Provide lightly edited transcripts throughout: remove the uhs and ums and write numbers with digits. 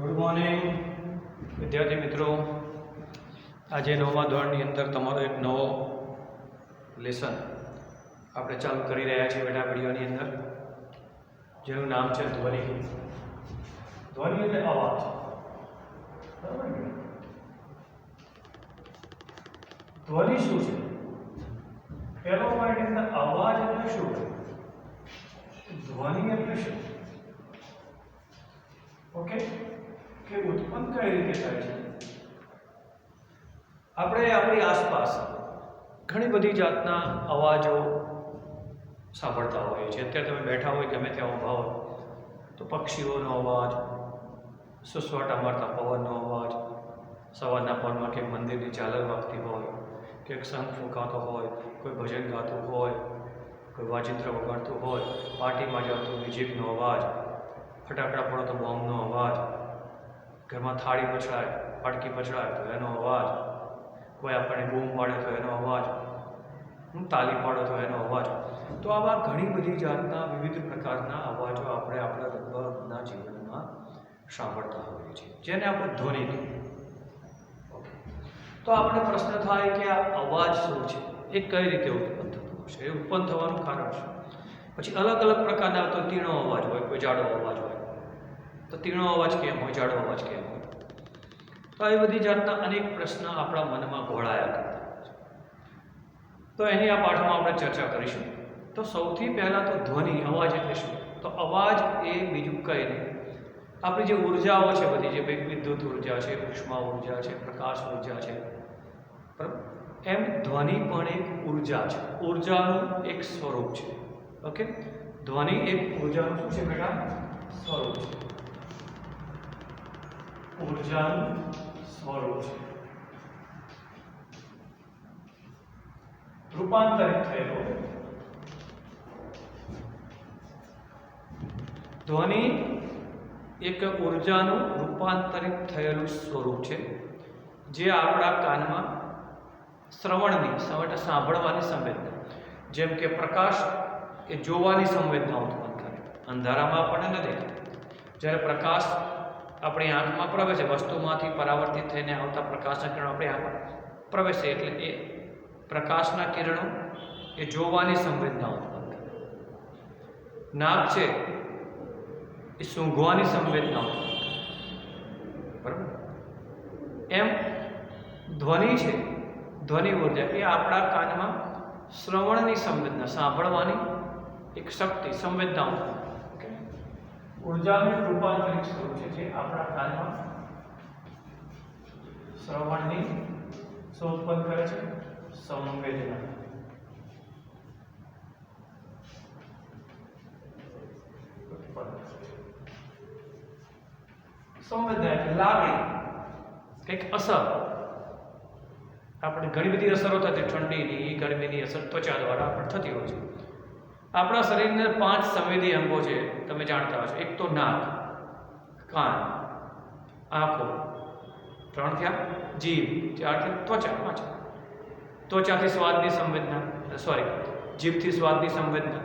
Good morning વિદ્યાર્થી મિત્રો, આજે 9મા ધોરણની અંદર તમારો એક નવો લેસન આપણે ચાલુ કરી રહ્યા છીએ બેટા વિડીયોની અંદર, જેનું નામ છે ધ્વનિ. ધ્વનિ એટલે અવાજ, બરાબર ને? ધ્વનિ શું છે? પહેલો પોઈન્ટ એટલે અવાજ એટલે શું? ધ્વનિ એટલે શું? ઓકે, કે ઉત્પન્ન કઈ રીતે થાય છે? આપણે આપણી આસપાસ ઘણી બધી જાતના અવાજો સાંભળતા હોઈએ છીએ. અત્યારે તમે બેઠા હોય, ગમે ત્યાં ઊભા હોય તો પક્ષીઓનો અવાજ, સુસવાટા મારતા પવનનો અવાજ, સવારના પરમાં કે મંદિરની ઝાલર વાગતી હોય, કે શંખ ફૂંકાતો હોય, કોઈ ભજન ગાતું હોય, કોઈ વાજિંત્ર વગાડતું હોય, પાર્ટીમાં જતો મ્યુઝિકનો અવાજ, ફટાકડા પડો તો બોમ્બનો અવાજ, ઘરમાં થાળી પછડાય, પાટકી પછડાય તો એનો અવાજ, કોઈ આપણને બૂમ પાડે તો એનો અવાજ, તાલી પાડો તો એનો અવાજ. તો આવા ઘણી બધી જાતના વિવિધ પ્રકારના અવાજો આપણે આપણા રોજબરોજના જીવનમાં સાંભળતા હોઈએ છીએ, જેને આપણે ધ્વનિ કહીએ. ઓકે, તો આપણે પ્રશ્ન થાય કે આ અવાજ શું છે, એ કઈ રીતે ઉત્પન્ન થતો હશે, એ ઉત્પન્ન થવાનું કારણ શું? પછી અલગ અલગ પ્રકારના, તો તીણો અવાજ હોય, કોઈ જાડો અવાજ હોય, તો તીણો અવાજ કેમ હોય, જાડો અવાજ કેમ હોય? તો એ બધી જાતના અનેક પ્રશ્ન આપણા મનમાં ઘોળાયા કરતા હોય છે. તો એની આ પાઠમાં આપણે ચર્ચા કરીશું. તો સૌથી પહેલાં તો ધ્વનિ, અવાજ એટલે શું? તો અવાજ એ બીજું કંઈ નહીં, આપણી જે ઉર્જાઓ છે બધી, જે વિદ્યુત ઉર્જા છે, ઉષ્મા ઉર્જા છે, પ્રકાશ ઉર્જા છે, બરાબર, એમ ધ્વનિ પણ એક ઉર્જા છે, ઉર્જાનું એક સ્વરૂપ છે. ઓકે, ધ્વનિ એક ઉર્જાનું શું છે બેટા? સ્વરૂપ છે, ઉર્જાનું સ્વરૂપ છે, રૂપાંતરિત થયેલો. ધ્વનિ એક ઉર્જાનું રૂપાંતરિત થયેલું સ્વરૂપ છે, જે આપણા કાનમાં શ્રવણની, સાંભળવાની સંવેદના, જેમ કે પ્રકાશ એ જોવાની સંવેદના ઉત્પન્ન કરે, અંધારામાં આપણને ન દેખાય. જ્યારે પ્રકાશ આપણી આંખમાં પ્રવેશે, વસ્તુમાંથી પરાવર્તિત થઈને આવતા પ્રકાશના કિરણો આપણી આંખમાં પ્રવેશે, એટલે એ પ્રકાશના કિરણો એ જોવાની સંવેદના ઉત્પન્ન કરે. નાક છે એ સૂંઘવાની સંવેદના ઉત્પન્ન કરે, બરાબર? એમ ધ્વનિ છે, ધ્વનિ ઉર્જા એ આપણા કાનમાં શ્રવણની સંવેદના, સાંભળવાની એક શક્તિ, સંવેદના ઉત્પન્ન કરે. ઉર્જાનું રૂપાંતરિત સ્વરૂપ છે, જે આપણા કાનમાં શ્રવણની શું ઉત્પન્ન કરે છે? સંવેદના. સંવેદના એટલે લાગણી, કંઈક અસર. આપણે ઘણી બધી અસરો થતી, ઠંડીની, ગરમીની અસર ત્વચા દ્વારા આપણે થતી હોય છે. આપણા શરીરના 5 સંવેદી અંગો છે, તમે જાણતા હશો. એક તો નાક, કાન, આંખો, 3 થયા, જીભ, 4 થયા, ત્વચા, 5. ત્વચાથી સ્વાદની સંવેદના, જીભથી સ્વાદની સંવેદના,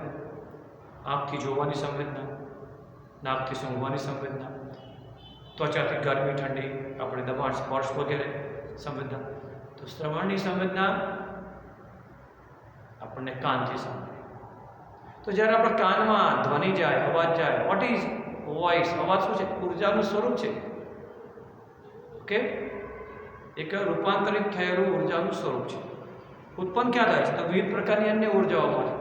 આંખથી જોવાની સંવેદના, નાકથી સૂંઘવાની સંવેદના, ત્વચાથી ગરમી, ઠંડી, આપણે દબાણ, સ્પર્શ વગેરે સંવેદના. તો શ્રવણની સંવેદના આપણને કાનથી સાંભળે. તો જ્યારે આપણા કાનમાં ધ્વનિ જાય, અવાજ જાય, વોટ ઇઝ વોઇસ? અવાજ શું છે? ઉર્જાનું સ્વરૂપ છે. ઓકે, એક રૂપાંતરિત થયેલું ઉર્જાનું સ્વરૂપ છે. ઉત્પન્ન ક્યાં થાય છે? તો વિવિધ પ્રકારની અન્ય ઉર્જાઓમાંથી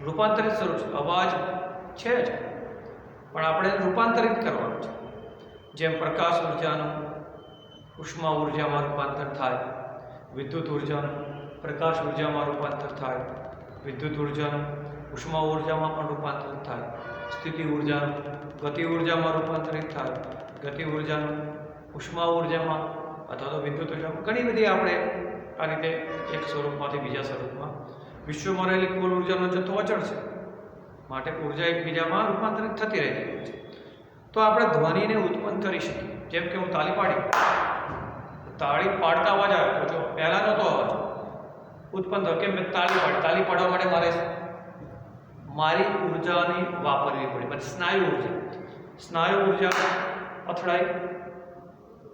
રૂપાંતરિત સ્વરૂપ છે. અવાજ છે જ, પણ આપણે રૂપાંતરિત કરવાનું છે. જેમ પ્રકાશ ઉર્જાનું ઉષ્મા ઉર્જામાં રૂપાંતર થાય, વિદ્યુત ઉર્જાનું પ્રકાશ ઉર્જામાં રૂપાંતર થાય, વિદ્યુત ઉર્જાનું ઉષ્મા ઉર્જામાં પણ રૂપાંતર થાય, સ્થિતિ ઉર્જાનું ગતિ ઉર્જામાં રૂપાંતરિત થાય, ગતિ ઉર્જાનું ઉષ્મા ઉર્જામાં અથવા તો વિદ્યુત ઉર્જામાં. ઘણી બધી આપણે આ રીતે એક સ્વરૂપમાંથી બીજા સ્વરૂપમાં, વિશ્વમાં રહેલી કુલ ઉર્જાનો જથ્થો અચળ છે, માટે ઉર્જા એકબીજામાં રૂપાંતરિત થતી રહેતી હોય છે. તો આપણે ધ્વનિને ઉત્પન્ન કરી શકીએ. જેમ કે હું તાળી પાડી, તાળી પાડતા અવાજ આવે, તો જો પહેલાં નહોતો અવાજ ઉત્પન્ન થયો, કે મેં તાળી પાડી, તાળી પાડવા માટે મારી ઉર્જાની વાપરવી પડી. પછી સ્નાયુ ઉર્જા અથડાઈ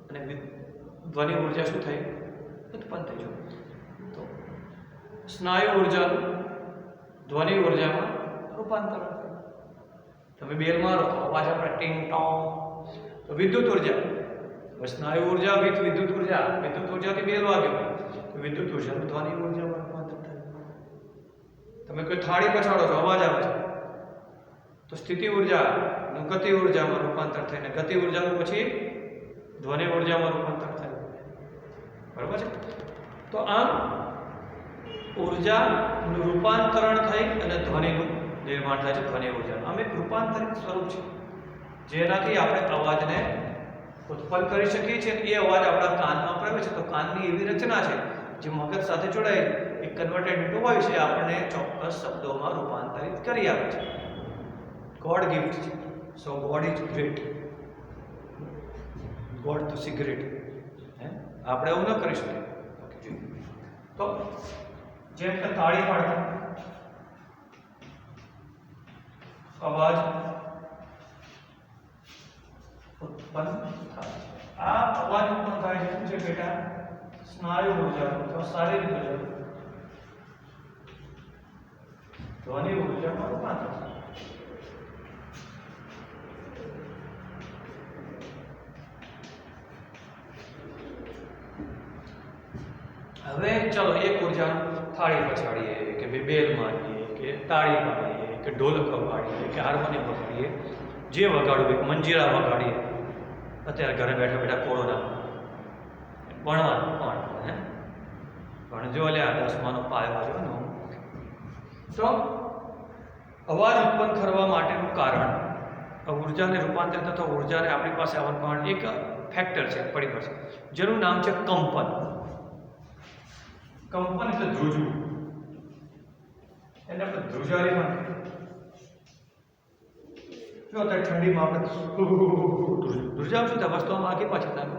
અને ધ્વનિ ઉર્જા શું થઈ? ઉત્પન્ન થઈ. તો સ્નાયુ ઉર્જાનું ધ્વનિ ઉર્જામાં રૂપાંતરણ થયું. તમે બેલ મારો તો અવાજ આપણે ટીંગ ટોંગ. તો વિદ્યુત ઉર્જા, સ્નાયુ ઉર્જા વિથ વિદ્યુત ઉર્જાથી બેલ વાગ્યો તો વિદ્યુત ઉર્જાનું ધ્વનિ ઉર્જામાં રૂપાંતર થાય. તમે કોઈ થાળી પછાડો છો, અવાજ આવે છે, તો સ્થિતિ ઉર્જાનું ગતિ ઉર્જામાં રૂપાંતર થઈને ગતિ ઉર્જાનું પછી ધ્વનિ ઉર્જામાં રૂપાંતર થાય. બરાબર છે? તો આમ ઉર્જાનું રૂપાંતરણ થઈ અને ધ્વનિનું નિર્માણ થાય છે. ધ્વનિ ઉર્જા આમ એક રૂપાંતરિત સ્વરૂપ છે જેનાથી આપણે અવાજને ઉત્પન્ન કરી શકીએ છીએ. એ અવાજ આપણા કાનમાં પ્રવેશે છે તો કાનની એવી રચના છે જે મગજ સાથે જોડાય એ કન્વર્ટેડ ઇન્ટુ વોઇસ છે, આપણને ચોક્કસ શબ્દોમાં રૂપાંતરિત કરી આપે છે. ગોડ ગિફ્ટ છે. સો ગોડ ઇઝ ગ્રેટ. ગોડ તો સિગરેટ. આપણે એવું ન કરી શકીએ. તો જેમ કે તાળી પાડતા અવાજ ઉત્પન્ન થાય. આ અવાજ ઉત્પન્ન થાય છે શું છે બેટા? સ્નાયુ ઉર્જા અથવા શારીરિક ઉર્જા ધ્વનિ ઉર્જામાં રૂપાંતર થાય. હવે ચલો એક ઉર્જા થાળી પછાડીએ કે બેલ મારીએ કે તાળી પાડીએ કે ઢોલક વગાડીએ કે હાર્મોનિયમ વગાડીએ, જે વગાડવું એક મંજીરા વગાડીએ. અત્યારે ઘરે બેઠા બેઠા કોરોના ભણવાનું ભણજો લે 10માનો પાયો જો ને. તો અવાજ ઉત્પન્ન કરવા માટેનું કારણ ઉર્જાને રૂપાંતરિત થતા ઉર્જાને આપણી પાસે આવવાનું કારણ એક ફેક્ટર છે, પરિબળ છે, જેનું નામ છે કંપન. કંપન એટલે ધ્રુજવું. એને આપણે ધ્રુજારી પણ કહીએ. જો અત્યારે ઠંડીમાં આપણે ધ્રુજાવશું ત્યાં વસ્તુઓમાં આગી પાછી થાય.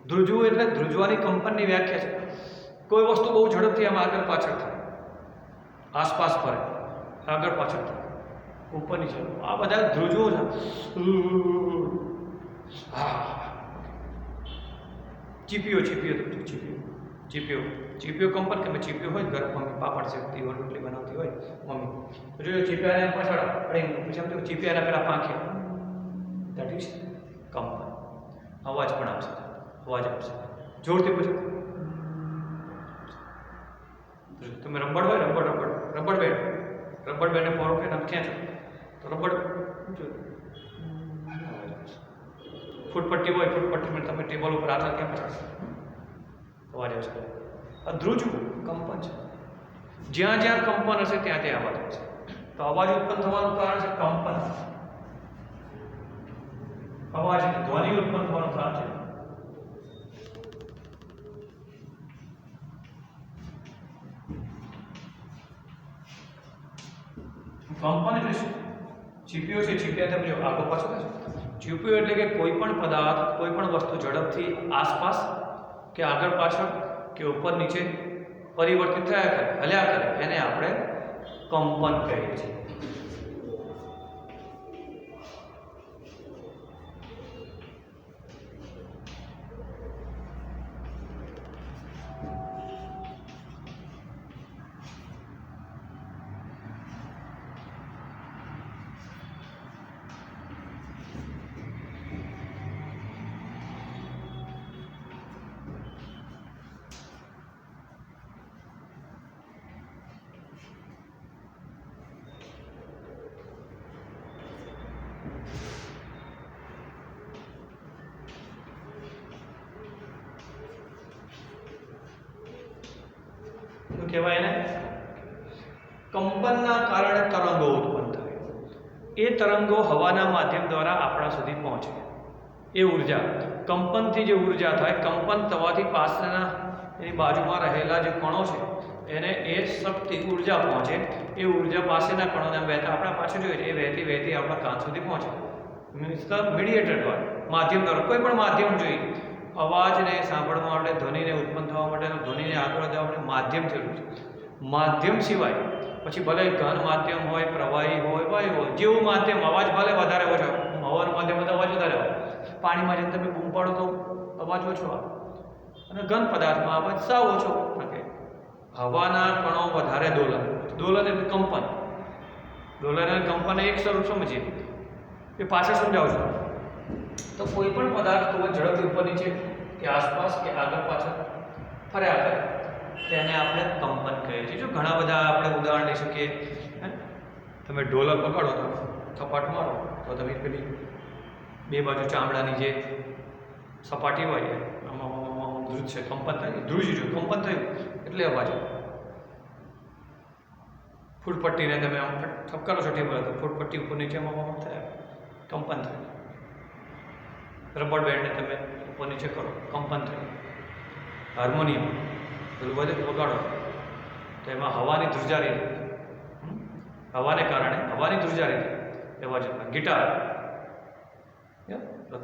ધ્રુજવું એટલે ધ્રુજવાની કંપનની વ્યાખ્યા છે કોઈ વસ્તુ બહુ ઝડપથી આમ આગળ પાછળ થાય, આસપાસ ફરે, આગળ પાછળ થાય, ઉપર નીચે. આ બધા ધ્રુજવો છે. ચીપીઓ કંપન કે ચીપીઓ હોય ઘરે મમ્મી પાપડ શેકતી હોય, રોટલી બનાવતી હોય મમ્મી, તો જો ચીપિયાને પાછળ પછી આમ ચીપિયાના પેલા પાંખે, દેટ ઇઝ કંપન. અવાજ પણ આપશે, જોરથી પૂછો. તમે રબડ હોય રબડ બેન્ડને ફોરો કે ખેંચો તો રબડ ફૂટપટ્ટી હોય, ફૂટપટ્ટીમાં તમે ટેબલ ઉપર હાથ કેમ પછાડશો? અવાજ આવશે. આ ધ્રુજવું કંપન છે. જ્યાં જ્યાં કંપન હશે ત્યાં ત્યાં અવાજ આવશે. તો અવાજ ઉત્પન્ન થવાનું કારણ છે કંપન. અવાજ ધ્વનિ ઉત્પન્ન થવાનું કારણ છે કંપન. એટલે શું? ચીપીઓ છે, ચીપિયા તમે આગળ પાછળ થશે. ચીપીઓ એટલે કે કોઈ પણ પદાર્થ, કોઈ પણ વસ્તુ ઝડપથી આસપાસ કે આગળ પાછળ કે ઉપર નીચે પરિવર્તિત થયા કરે, હલ્યા કરે, એને આપણે કંપન કહીએ છીએ. કહેવાય એને કંપનના કારણે તરંગો ઉત્પન્ન થાય. એ તરંગો હવાના માધ્યમ દ્વારા આપણા સુધી પહોંચે. એ ઉર્જા કંપનથી જે ઉર્જા થાય, કંપન થવાથી પાસના એની બાજુમાં રહેલા જે કણો છે એને એ શક્તિ ઉર્જા પહોંચે. એ ઉર્જા પાસેના કણોને વહેતા આપણા પાછળ જોઈએ એ વહેતી આપણા કાન સુધી પહોંચે. મીન્સ ધ મીડિયેટર દ્વારા, માધ્યમ દ્વારા. કોઈ પણ માધ્યમ જોઈએ અવાજને સાંભળવા માટે, ધ્વનિને ઉત્પન્ન થવા માટે, ધ્વનિને આગળ જવા માટે માધ્યમ જરૂર છે. માધ્યમ સિવાય પછી ભલે ઘન માધ્યમ હોય, પ્રવાહી હોય, વાયુ હોય, જેવું માધ્યમ અવાજ ભલે વધારે ઓછો, હવાનું માધ્યમ તો અવાજ વધારે આવે, પાણીમાં જેમ તમે બૂમ પાડો તો અવાજ ઓછો આવે, અને ઘન પદાર્થમાં અવાજ સાવ ઓછો থাকে. હવાના કણો વધારે દોલન, દોલન એટલે કંપન, દોલન અને કંપન એક સ્વરૂપ સમજીએ, એ પાછળ સમજાવું છું. તો કોઈ પણ પદાર્થ ખૂબ જ ઝડપથી ઉપર નીચે કે આસપાસ કે આગળ પાછળ ફર્યા કરે તેને આપણે કંપન કહીએ છીએ. જો ઘણા બધા આપણે ઉદાહરણ લઈ શકીએ. તમે ઢોલક પકડો તો થપાટ મારો તો તમે પેલી બે બાજુ ચામડાની જે સપાટી હોય આમાં ધ્રુજ છે, કંપન થાય, ધ્રુજી જો કંપન થયું એટલે અવાજ. ફૂટપટ્ટીને તમે આમ ઠપકારો છો ટેબલ તો ફૂટપટ્ટી ઉપર નીચેમાં થાય, કંપન થાય. રબર બેન્ડને તમે ઉપર નીચે કરો, કંપન થાય. હાર્મોનિયમ પેલું બધે વગાડો તો એમાં હવાની ધ્રુજારી, હવાને કારણે હવાની ધ્રુજારી અવાજ. ગિટાર,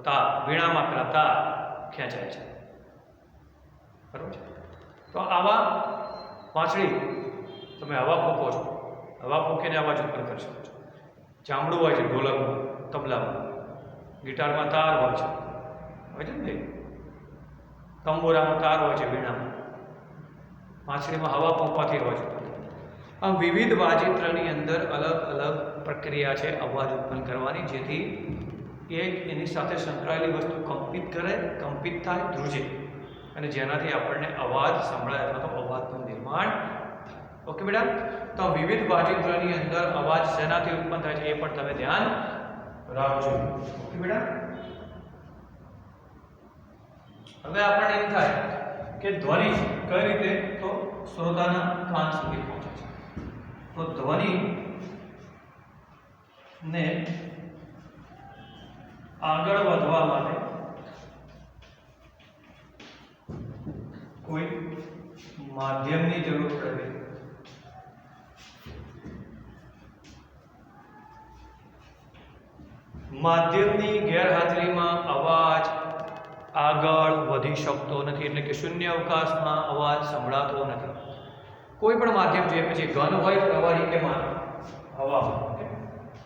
તા વીણામાં પેલા તા ખેંચાય છે, બરાબર છે. તો આવા પાંચડી તમે હવા ફૂંકો છો, હવા ફૂંકીને અવાજ ઉત્પન્ન કરી શકો છો. ચામડું હોય છે ઢોલકમાં, તબલામાં, ગિટારમાં તાર હોય છે ને ભાઈ, તંબોરામાં તાર હોય છે, વીણામાં, પાંચડીમાં હવા ફૂંકવાથી હોય છે. આમ વિવિધ વાજિત્રની અંદર અલગ અલગ પ્રક્રિયા છે અવાજ ઉત્પન્ન કરવાની, જેથી એક એની સાથે સંકળાયેલી વસ્તુ કંપિત કરે, કંપિત થાય, ધ્રુજે, અને જેનાથી આપણને અવાજ સંભળાય અથવા તો અવાજનું નિર્માણ. ઓકે બેટા, તો વિવિધ વાજિત્રની અંદર અવાજ શેનાથી ઉત્પન્ન થાય છે એ પણ તમે ધ્યાન રાખજો. ઓકે બેટા, હવે આપણને એમ થાય કે ધ્વનિ કઈ રીતે તો શ્રોતાના કાન સુધી પહોંચે છે. તો ધ્વનિ ને આગળ વધવા માટે કોઈ માધ્યમની જરૂર પડે. માધ્યમની ગેરહાજરીમાં અવાજ આગળ વધી શકતો નથી, એટલે કે શૂન્ય અવકાશમાં અવાજ સંભળાતો નથી. કોઈ પણ માધ્યમ જોઈએ, પછી ઘન હોય, પ્રવાહી કે માધ્યમ, હવા,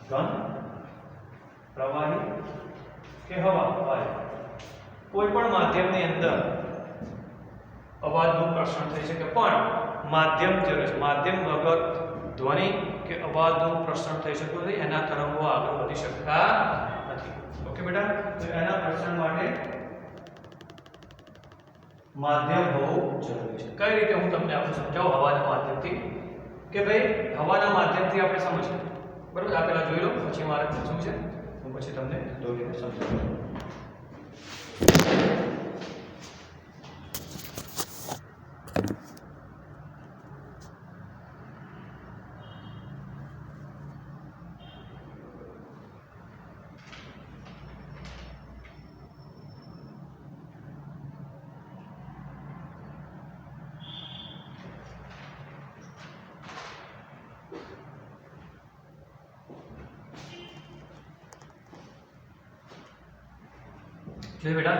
ઘન, પ્રવાહી કે હવા, વાયુ, કોઈ પણ માધ્યમની અંદર અવાજનું પ્રસરણ થઈ શકે, પણ માધ્યમ જરૂર છે. માધ્યમ વગર ધ્વનિ કે અવાજનું પ્રસરણ થઈ શકતું નથી, એના તરંગો આગળ વધી શકતા નથી. ઓકે બેટા, તો એના પ્રસરણ માટે માધ્યમ હોવું જરૂરી છે. કઈ રીતે હું તમને આપણે સમજાવું હવાના માધ્યમથી, કે ભાઈ હવાના માધ્યમથી આપણે સમજીએ, બરાબર. આ પહેલા જોઈ લો, પછી મારે પૂછવું છે, હું પછી તમને દોરીને સમજાવું. જોઈએ બેટા,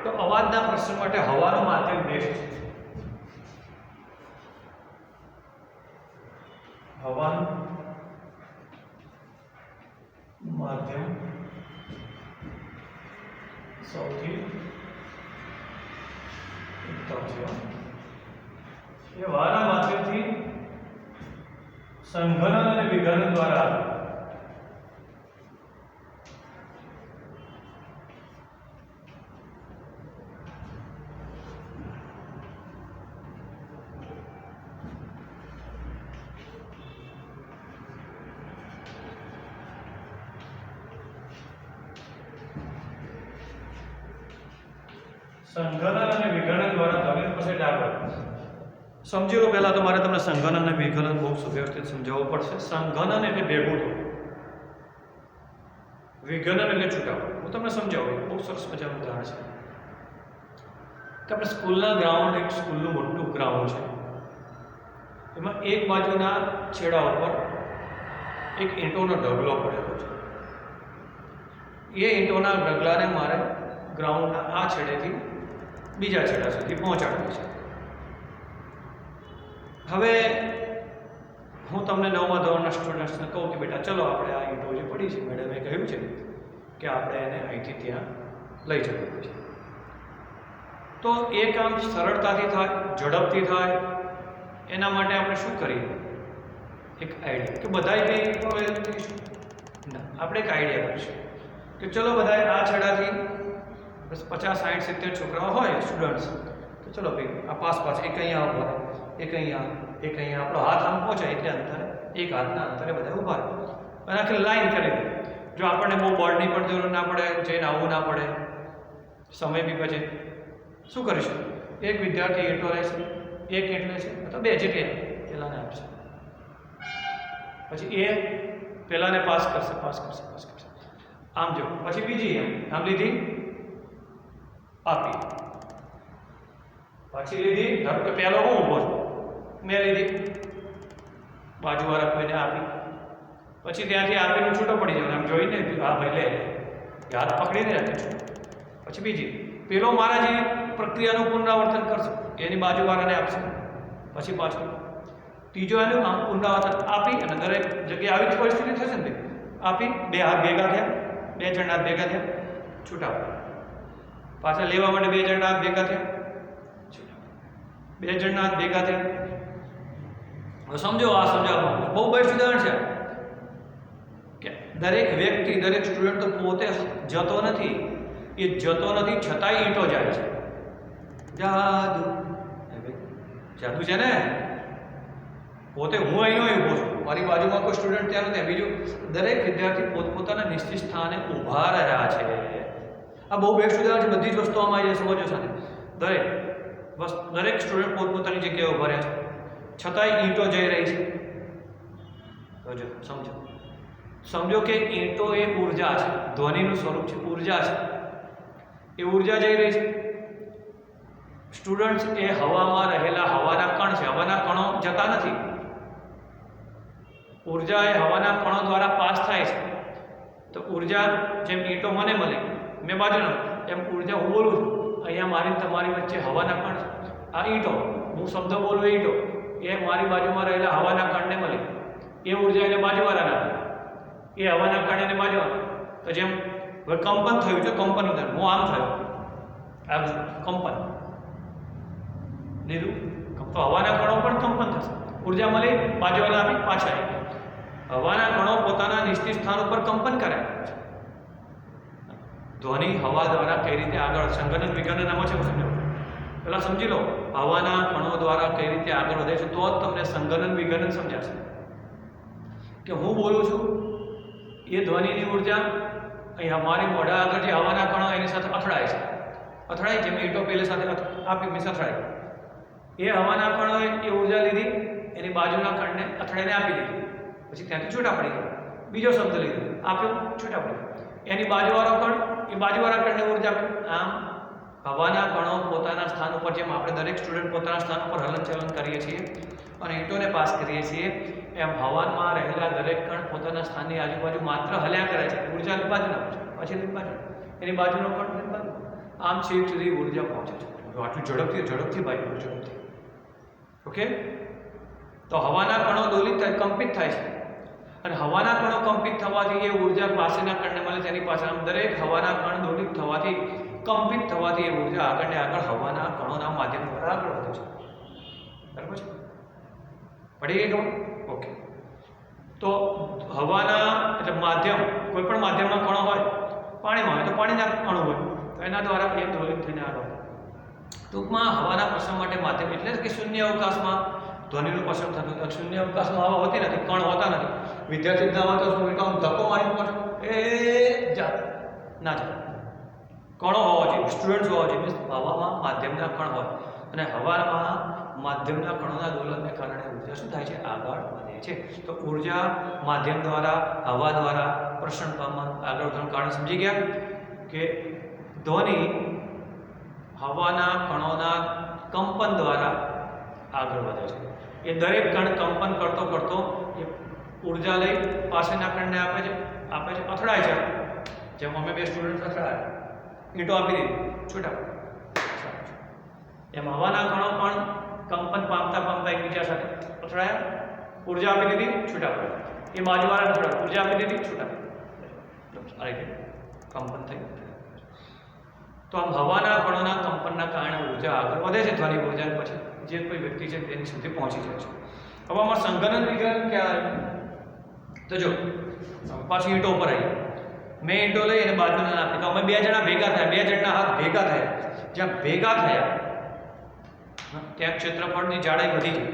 તો અવાજના પ્રસરણ માટે હવાનું માધ્યમ બેસ્ટ છે. હવાનું માધ્યમ સૌથી ઉત્તમ છે. એ હવાના માધ્યમથી સંઘનન અને વિઘનન દ્વારા સંઘનન અને વિઘનન દ્વારા ધ્વનિ પ્રોસેસ આગળ સમજી લો. પહેલા તો મારે તમને સંઘનન અને વિઘનન બહુ સુવ્યવસ્થિત સમજાવવું પડશે. સંઘનન એટલે ભેગું થવું, વિઘનન એટલે છૂટાવું. હું તમને સમજાવું, બહુ સરસ મજાનું ઉદાહરણ છે કે આપણે સ્કૂલના ગ્રાઉન્ડ, એક સ્કૂલનું મોટું ગ્રાઉન્ડ છે, એમાં એક બાજુના છેડા ઉપર એક ઈંટોનો ઢગલો પડેલો છે. એ ઈંટોના ઢગલાને મારે ગ્રાઉન્ડના આ છેડેથી બીજા છેડા સુધી પહોંચાડવી છે. હવે હું તમને 9મા ધોરણના સ્ટુડન્ટ્સને કહું કે બેટા ચલો આપણે આ ઈંટો જે પડી છે, મેડમે કહ્યું છે કે આપણે એને અહીંથી ત્યાં લઈ જવું છે. તો એ કામ સરળતાથી થાય, ઝડપથી થાય, એના માટે આપણે શું કરીએ? એક આઈડિયા કે બધાએ કંઈ ના, આપણે એક આઈડિયા કરીશું કે ચલો બધાએ આ છેડાથી 50, 60, 70 છોકરાઓ હોય સ્ટુડન્ટ્સ, તો ચલો ભાઈ આ પાસ એક અહીંયા ઊભા રહે, એક અહીંયા આપણો હાથ આમ પહોંચાય એટલે અંતરે, એક હાથના અંતરે બધા ઊભા રહે અને આખી લાઈન કરી દે. જો આપણને બહુ બોર્ડની પણ જરૂર ના પડે, જઈને આવવું ના પડે, સમય બી બચે, શું કરીશું? એક વિદ્યાર્થી ઈંટો લેશે, એક ઈંટ લેશે અથવા બે જેટલી પેલાને આપશે, પછી એ પેલાને પાસ કરશે. આમ જો પછી બીજી આમ લીધી, આપી, પાછી લીધી. ધારો કે પહેલો હું ઊભો છું, મેં લીધી, બાજુવાળા કોઈને આપી, પછી ત્યાંથી આપીને છૂટો પડી જાય, આમ જોઈને હા ભાઈ લે, હાથ પકડીને રાખે છું. પછી બીજી, પેલો મારા જે પ્રક્રિયાનું પુનરાવર્તન કરશે, એની બાજુવાળાને આપશે, પછી પાછું ત્રીજો એનું આમ પુનરાવર્તન આપી, અને દરેક જગ્યાએ આવી જ પરિસ્થિતિ થશે ને, આપી, બે હાથ ભેગા થયા, બે જણના હાથ ભેગા થયા, છૂટા, પાછા લેવા માટે બે જણના હાથ ભેગા થયા, બે જણના હાથ ભેગા થયા. સમજો, આ સમજાવવાનું બહુ બેસ્ટ ઉદાહરણ છે કે દરેક વ્યક્તિ, દરેક સ્ટુડન્ટ તો પોતે જતો નથી, એ જતો નથી છતાંય ઈંટો જાય છે. જાદુ છે ને. પોતે હું અહીંનો ઊભો છું, મારી બાજુમાં કોઈ સ્ટુડન્ટ ત્યાં નથી, બીજું દરેક વિદ્યાર્થી પોતપોતાના નિશ્ચિત સ્થાને ઊભા રહ્યા છે. આ બહુ બેસ્ટ ઉદાહરણ છે. બધી જ વસ્તુ આમાં આવી જાય, સમજો સાથે. દરેક સ્ટુડન્ટ પોતપોતાની જગ્યાએ ઊભા રહ્યા છે, છતાંય ઈંટો જઈ રહી છે. સમજો કે ઈંટો એ ઉર્જા છે, ધ્વનિનું સ્વરૂપ છે, ઉર્જા છે. એ ઉર્જા જઈ રહી છે. સ્ટુડન્ટ્સ એ હવામાં રહેલા હવાના કણ છે, હવાના કણો જતા નથી. ઉર્જા એ હવાના કણો દ્વારા પાસ થાય છે. તો ઉર્જા જેમ ઈંટો મને મળી, મેં બાજુનો, એમ ઉર્જા હું બોલું છું, અહીંયા મારી તમારી વચ્ચે હવાના કણ છે. આ ઈંટો, હું શબ્દ બોલું ઈંટો, એ મારી બાજુમાં રહેલા હવાના કણને મળી, એ ઉર્જા એને બાજુવાળાને આપી, એ હવાના કણ એને બાજુવાળા. તો જેમ કંપન થયું છે, કંપન ઉદાહરણ, હું આમ થયો, આ કંપન લીધું, તો હવાના કણો પણ કંપન થશે, ઉર્જા મળી, બાજુવાળા આપી, પાછા આવી. હવાના કણો પોતાના નિશ્ચિત સ્થાન ઉપર કંપન કરે છે. ધ્વનિ હવા દ્વારા કઈ રીતે આગળ, સંગઠન વિઘટન નામ છે, પેલા સમજી લો, હવાના કણો દ્વારા કઈ રીતે આગળ વધે છે, તો જ તમને સંગઠન વિઘટન સમજાશે. કે હું બોલું છું, એ ધ્વનિની ઉર્જા અહીં મારી મોઢા આગળ જે હવાના કણો એની સાથે અથડાય છે, અથડાય, જેમ ઈંટો પેલે સાથે આપી મીસ અથડાય, એ હવાના કણોએ એ ઉર્જા લીધી, એની બાજુના કણને અથડાઈને આપી દીધી, પછી ત્યાંથી છૂટા પડી ગયા. બીજો શબ્દ લીધો, આપ્યો, છૂટા પડી ગયા. એની બાજુવાળો કણ, એ બાજુવાળા કણને ઉર્જા આપી. આમ હવાના કણો પોતાના સ્થાન ઉપર, જેમ આપણે દરેક સ્ટુડન્ટ પોતાના સ્થાન ઉપર હલનચલન કરીએ છીએ અને ઈંટોને પાસ કરીએ છીએ, એમ હવામાં રહેલા દરેક કણ પોતાના સ્થાનની આજુબાજુ માત્ર હલ્યા કરે છે. ઉર્જા બાજુના પછી બાજુ, એની બાજુનો કણ બાજુ, આમ છેક સુધી ઉર્જા પહોંચે છે. આટલું ઝડપથી ભાઈ, ઝડપથી. ઓકે. તો હવાના કણો દોલિત થાય, કંપિત થાય છે, અને હવાના કણો કંપિત થવાથી એ ઉર્જા પાસેના કણને મળે, તેની પાસે. આમ દરેક હવાના કણ દોલિત થવાથી, કંપિત થવાથી એ ઉર્જા આગળ ને આગળ હવાના કણોના માધ્યમ દ્વારા આગળ વધે છે. બરાબર છે? પડી ગઈ ખબર? ઓકે. તો હવાના એટલે માધ્યમ, કોઈ પણ માધ્યમમાં કણો હોય, પાણીમાં હોય તો પાણીના અણુ હોય, તો એના દ્વારા એ દોલિત થઈને આગળ. ટૂંકમાં હવાના પ્રસરણ માટે માધ્યમ એટલે કે શૂન્ય અવકાશમાં ધ્વનિનું પસંદ થતું હતું. શૂન્ય અવકાશમાં હવા હોતી નથી, કણ હોતા નથી. વિદ્યાર્થી દાવા તો શું ધક્કો મારી પહોંચો, એ જા ના જાય. કણો હોવા જોઈએ, સ્ટુડન્ટ્સ હોવા જોઈએ, મીન્સ હવામાં માધ્યમના કણ હોય, અને હવામાં માધ્યમના કણોના દોલનને કારણે ઉર્જા શું થાય છે? આગળ વધે છે. તો ઉર્જા માધ્યમ દ્વારા, હવા દ્વારા પ્રસરણ પામવાનું આગળ વધવાનું કારણ સમજી ગયા કે ધ્વનિ હવાના કણોના કંપન દ્વારા આગળ વધે છે. એ દરેક કણ કંપન કરતો કરતો એ ઉર્જા લઈ પાસેના ખંડને આપે છે અથડાય છે, જેમ અમે બે સ્ટુડન્ટ અથડાય, ઈંટો આપી દીધી, છૂટા. એમ હવાના કણો પણ કંપન પામતા એકબીજા સાથે અથડાયા, ઉર્જા આપી દીધી, છૂટા પડ્યા. એ બાજુવાળા અથડાયા, ઉર્જા આપી દીધી, છૂટા પડ્યા. આ રીતે કંપન થઈ. તો આમ હવાના કણોના કંપનના કારણે ઉર્જા આગળ વધે છે, ધ્વનિ ઉર્જા, પછી જે કોઈ વ્યક્તિ છે તેની સુધી પહોંચી જાય છે. હવે આમાં સંઘનન વિઘનન ક્યાં આવ્યું? તો જો પાછી ઈંટો ઉપર આવી. મેં ઈંટો લઈ અને બાજુના આપી, તો અમે બે જણા ભેગા થયા, બે જણના હાથ ભેગા થયા. જ્યાં ભેગા થયા ત્યાં ક્ષેત્રફળની જાડાઈ વધી ગઈ,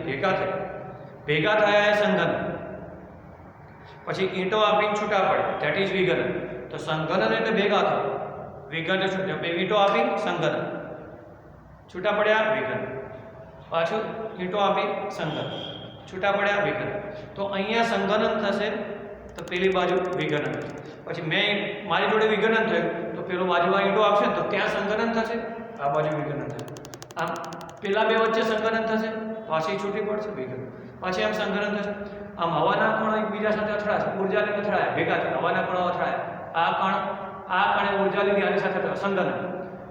ભેગા થયા એ સંઘનન. પછી ઈંટો આપીને છૂટા પડે, ધેટ ઇઝ વિઘનન. તો સંઘનન એટલે ભેગા થયા, વિઘન છૂટા. ઈંટો આપી સંઘનન, છૂટા પડ્યા વિઘન. પાછું ઈંટો આપી સંઘનન, છૂટા પડ્યા વિઘન. તો અહીંયા સંઘનન થશે તો પેલી બાજુ વિઘનન. પછી મારી જોડે વિઘનન થયું તો પેલો બાજુમાં ઈંટો આપશે તો ત્યાં સંઘનન થશે, આ બાજુ વિઘનન થશે. આમ પેલા બે વચ્ચે સંઘનન થશે, પાછી છૂટી પડશે વિઘન, પાછી આમ સંઘનન થશે. આમ હવાના કણો એકબીજા સાથે અથડાશે, ઉર્જા લઈને અથડાયા, ભેગા થયા, હવાના કણો અથડાયા. આ કણે ઉર્જા લીધી, આની સાથે સંઘનન.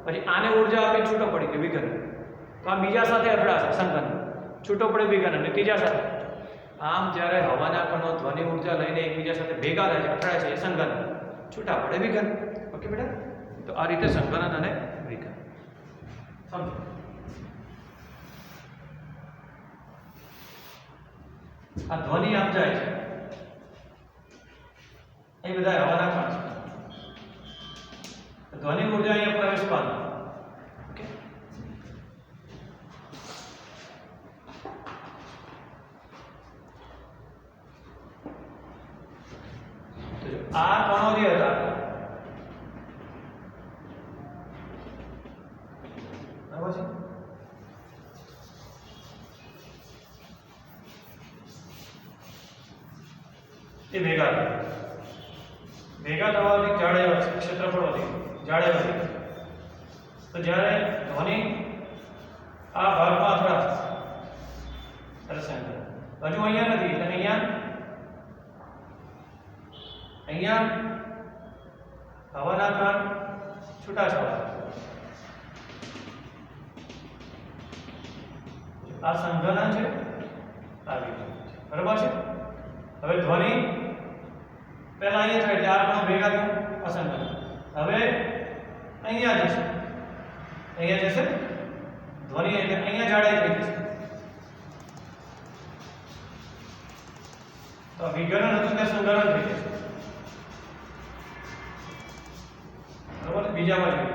પછી આને ઉર્જા આપી છૂટો પડી ગયો વિઘન. તો આ બીજા સાથે અથડાશે, સંઘનન, છૂટો પડે વિઘનન, અને ત્રીજા સાથે. આમ જ્યારે હવાના કણો ધ્વનિ ઉર્જા લઈને એકબીજા સાથે ભેગા થાય છે, અથડાય છે, એ સંઘનન, છૂટા પડે વિઘન. ઓકે બેટા? તો આ રીતે સંઘનન અને વિઘન સમજો. આ ધ્વનિ આમ જાય છે, એ બધા હવાના કણ છે. ધ્વનિ ઉર્જા અહીંયા પ્રવેશ પામે. ઓકે, આ કણો જે હતા બરાબર છે, એ ભેગા થવાથી જાડાઈ વધશે, ક્ષેત્રફળ વધી, જાડાઈ વધી. તો જ્યારે ધ્વનિ આ ભાગમાં અથડાશે ત્યારે સંઘનન. હજુ અહીંયા નથી એટલે અહીંયા હવાના કણ છૂટાછવાયા. આ સંઘનન છે, આ વિઘનન છે. બરાબર છે? હવે ધ્વનિ પહેલા અહીંયા થાય એટલે આ કણો ભેગા થયા, અસંઘનન. હવે અહીંયા જશે ધ્વનિ, એટલે અહીંયા જાડાઈ થઈ જશે. તો વિઘનન હતું તે સંઘનન થઈ જશે. બરાબર? બીજા બાજુ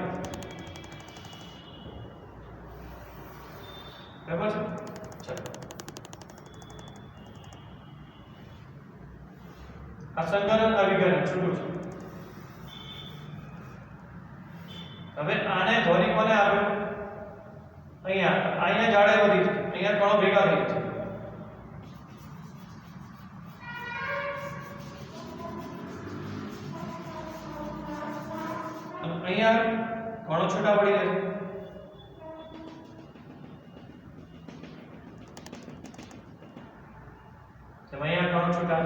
બરાબર છે. ચાલો, આ સંઘનન, આ વિઘનન છૂટું છે. હવે આને ધ્વનિ કોને આપ્યો? અહીંયા જાડાઈ વધી છે, અહીંયા કણો ભેગા થઈ છે. અહીંયા કણો છૂટા પડી જાય છે. અહીંયા કણો છૂટા,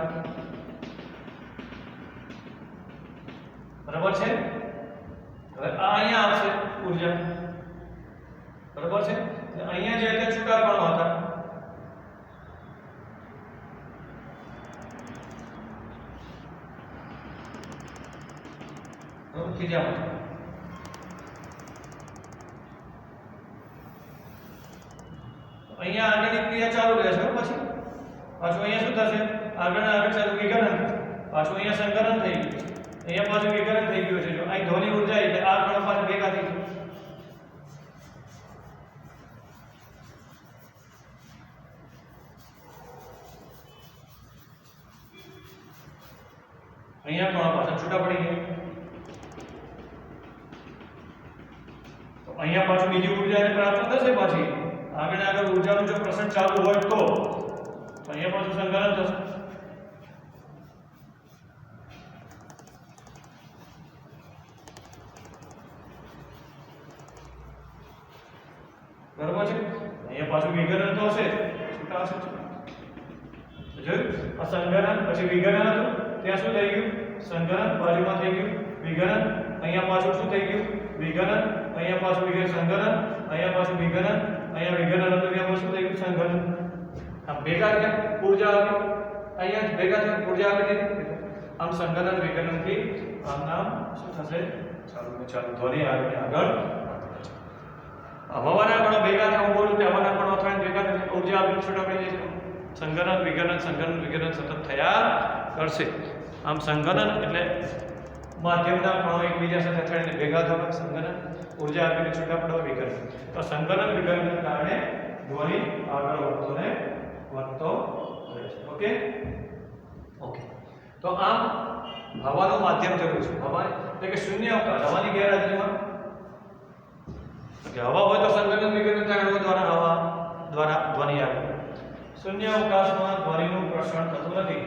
બરાબર છે. હવે આ અહીંયા આવશે ઉર્જા, બરાબર છે. અહીંયા જે હતા છૂટા કણો હતા, ત્રીજામાં અહીંયા આગળની ક્રિયા ચાલુ રહેશે. પછી પાછું અહીંયા શું થશે? આગળ ચાલુ વિઘનન થશે. પાછું અહીંયા સંઘનન થઈ ગયું, અહીંયા પાછું વિઘનન થઈ ગયું છે. જો અહીં ધ્વનિ ઉર્જા એટલે આ કણો પાછા ભેગા થઈ ગયા. અહીંયા કણો પાછા છૂટા પડી ગયા. તો અહીંયા પાછું બીજી ઉર્જાને પ્રાપ્ત થશે. પાછી આગળ ઉર્જાનું જો પ્રસરણ ચાલુ હોય તો અહીંયા પાછું સંઘનન થશે. બરાબર છે. અહીંયા પાછું વિઘનન તો હશે, છૂટા હશે. જોયું? આ સંઘનન પછી વિઘનન હતું, ત્યાં શું થઈ ગયું? સંઘનન બાજુમાં થઈ ગયું વિઘનન, અહીંયા પાછું શું થઈ ગયું? વિઘનન, અહીંયા પાછું વિઘનન સંઘનન, અહીંયા પાછું વિઘનન, અહીંયા વિઘનન હતું ત્યાં પાછું થઈ ગયું સંઘનન. આમ ભેગા થયા, ઊર્જા આવી, અહીંયા ભેગા થયા, ઊર્જા આવી દીધી. આમ સંઘનન વિઘનનથી આમ નામ શું થશે? ચાલુ ધ્વનિ આગળ. હવાના કણો ભેગા થયા, હું બોલું કે હવાના કણો થઈને ભેગા થઈને ઊર્જા આપીને છૂટા પડી જાય છે. સંઘનન વિઘનન સતત થયા કરશે. આમ સંઘનન એટલે માધ્યમના કણો એકબીજા સાથે થઈને ભેગા થવા, સંઘનન ઊર્જા આપીને છૂટા પડવા, વિઘનન. તો સંઘનન વિઘનનના કારણે ધ્વનિ આગળ વધતો રહે છે. ઓકે. તો આમ હવાનું માધ્યમ થયું છે. હવા એટલે કે શૂન્ય અવકાશ, હવાની ગેરહાજરીમાં કે હવા હોય તો સંઘનન વિઘનન કારણો દ્વારા હવા દ્વારા ધ્વનિ આવે. શૂન્ય અવકાશમાં ધ્વનિનું પ્રસરણ થતું નથી.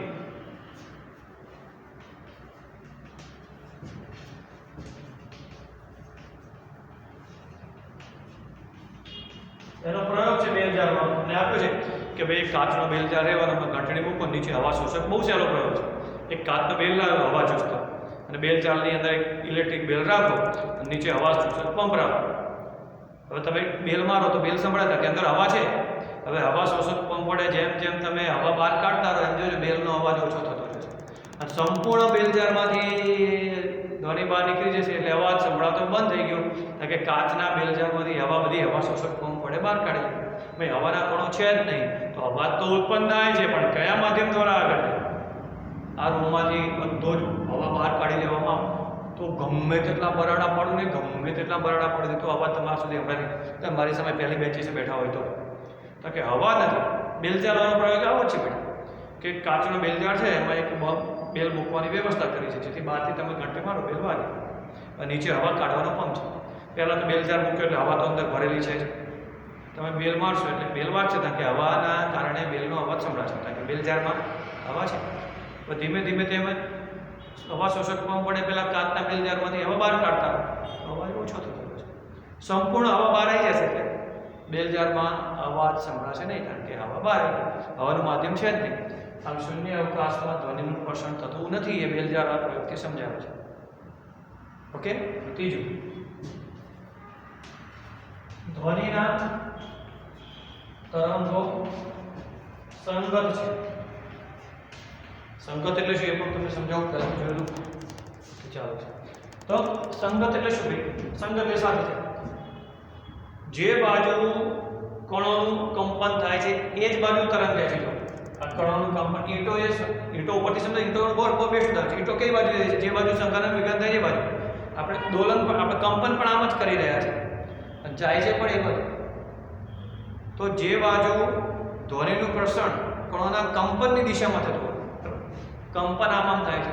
એનો પ્રયોગ છે 2000 માં અને આપ્યો છે કે ભાઈ કાચનો બેલ જ્યારે રહેવાનો ઘંટડી મૂકો, નીચે હવા શોષક. બહુ સહેલો પ્રયોગ છે. એક કાચનો બેલ લાવો, હવા ચૂસતો, અને બેલ ચાલની અંદર એક ઇલેક્ટ્રિક બેલ રાખો અને નીચે હવા શોષક પંપ રાખો. હવે તમે બેલ મારો તો બેલ સંભળાય કે અંદર હવા છે. હવે હવા શોષક પંપ વડે જેમ જેમ તમે હવા બહાર કાઢતા રહો એમ જોજો બેલનો અવાજ ઓછો થતો રહેશે. અને સંપૂર્ણ બેલજારમાંથી ધ્વનિ બહાર નીકળી જશે એટલે અવાજ સંભળાતો બંધ થઈ ગયો. કે કાચના બેલજારમાંથી બધી હવા શોષક પંપ વડે બહાર કાઢી. ભાઈ હવાના કણો છે જ નહીં તો અવાજ તો ઉત્પન્ન થાય છે, પણ કયા માધ્યમ દ્વારા આગળ થાય? આ રૂમમાંથી બધો જ હવા બહાર કાઢી લેવામાં તો ગમે તેટલા બરાડા પાડું ને ગમે તેટલા બરાડા પાડી દે તો અવાજ તમારા સુધી સંભળાય નહીં. મારી સામે પહેલી બેન્ચીસે બેઠા હોય તો કે હવા નથી. બેલજારવાનો પ્રયોગ આવો છે બેટા કે કાચનો બેલજાર છે, એમાં એક બેલ મૂકવાની વ્યવસ્થા કરી છે જેથી બહારથી તમે ઘંટી મારો બેલ વાગે અને નીચે હવા કાઢવાનો પંપ છે. પહેલાં તો બેલજાર મૂક્યો એટલે હવા તો અંદર ભરેલી છે. તમે બેલ મારશો એટલે બેલ વાગશે, કારણ કે હવાના કારણે બેલનો અવાજ સંભળાશે, કારણ કે બેલજારમાં હવા છે. તો ધીમે ધીમે તેમ હવા શોષક પંપ વડે પેલા કાચના બેલજારમાંથી હવા બહાર કાઢતા અવાજ ઓછો થતો છે. સંપૂર્ણ હવા બહાર આવી જશે એટલે બેલજારમાં અવાજ સંભળાશે નહીં, કારણ કે હવા બહાર આવી. હવાનું માધ્યમ છે જ નહીં. આમ શૂન્ય અવકાશમાં ધ્વનિનું પ્રસરણ થતું નથી. એ બેલજાર આ પ્રયોગથી સમજાવે છે. ઓકે. ત્રીજું, ધ્વનિના તરંગો સંગત છે. સંગત એટલે શું એ પણ તમને સમજાવું. પહેલા જોયેલું ચાલો છે. તો સંગત એટલે શું? સંગત એ સાથે છે. જે બાજુ કણોનું કંપન થાય છે એ જ બાજુ તરંગ જાય છે. આ કણોનું કંપન ઈંટો ઉપરથી સમજો, ઈંટોનો બોર બેસ્ટ ઉદાહરણ છે. ઈંટો કઈ બાજુ જાય છે? જે બાજુ સંઘનન વિઘનન થાય એ બાજુ. આપણે દોલન પણ આપણે કંપન પણ આમ જ કરી રહ્યા છે અને જાય છે પણ એ બાજુ. તો જે બાજુ ધ્વનિનું પ્રસરણ કણોના કંપનની દિશામાં થતું હોય, કંપન આમ થાય છે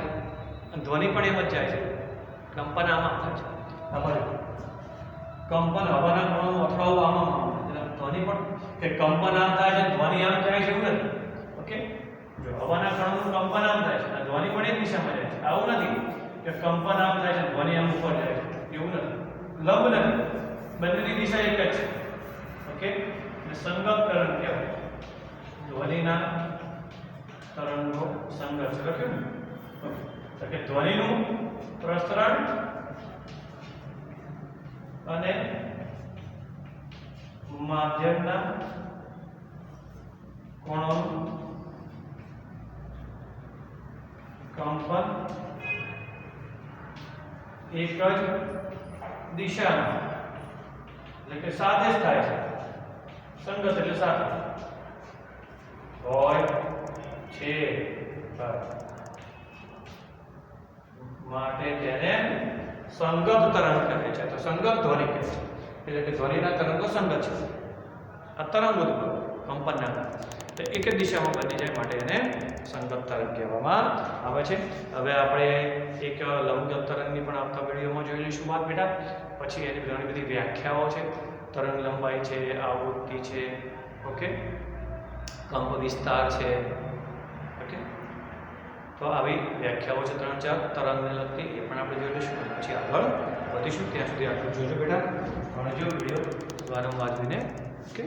અને ધ્વનિ પણ એમ જ જાય છે. કંપન આમ થાય છે, આ બાજુ કંપન હવાના કણોનું અથડાવું આમ એટલે ધ્વનિ પણ કે કંપન આમ થાય છે, ધ્વનિ આમ જાય છે એવું નથી. ઓકે. જો હવાના કણોનું કંપન આમ થાય છે અને ધ્વનિ પણ એ દિશામાં જાય છે. આવું નથી કે કંપન આમ થાય છે ધ્વનિ આમ ઉપર જાય છે, એવું નથી. લંબ નથી, બંનેની દિશા એક જ છે. ઓકે. અને સંગત તરંગ કહેવાય. ધ્વનિના તરંગો સંગત છે. લખ્યું ને? ઓકે. કે ધ્વનિનું પ્રસરણ અને માધ્યમના કણોનું કંપન એક જ દિશામાં એટલે કે સાથે જ થાય છે. સંગત એટલે સાથે હોય છે, માટે તેને સંગત તરંગ કહે છે. તો સંગત ધ્વનિ કહે છે એટલે કે ધ્વનિના તરંગો સંગત છે. આ તરંગ ઉદ્ભવ કંપનના તો એક જ દિશામાં બની જાય માટે એને સંગત તરંગ કહેવામાં આવે છે. હવે આપણે એક લંબગત તરંગની પણ આવતા વિડીયોમાં જોઈ લઈશું વાત બેટા. પછી એની ઘણી બધી વ્યાખ્યાઓ છે. તરંગ લંબાઈ છે, આવૃત્તિ છે, ઓકે, કંપ વિસ્તાર છે. ઓકે. તો આવી વ્યાખ્યાઓ છે 3-4 તરંગને લગતી, એ પણ આપણે જોઈ લઈશું. પછી આગળ વધીશું. ત્યાં સુધી આટલું જોજો બેટા. ભણજો વિડીયો વારંવાર જોઈને. ઓકે.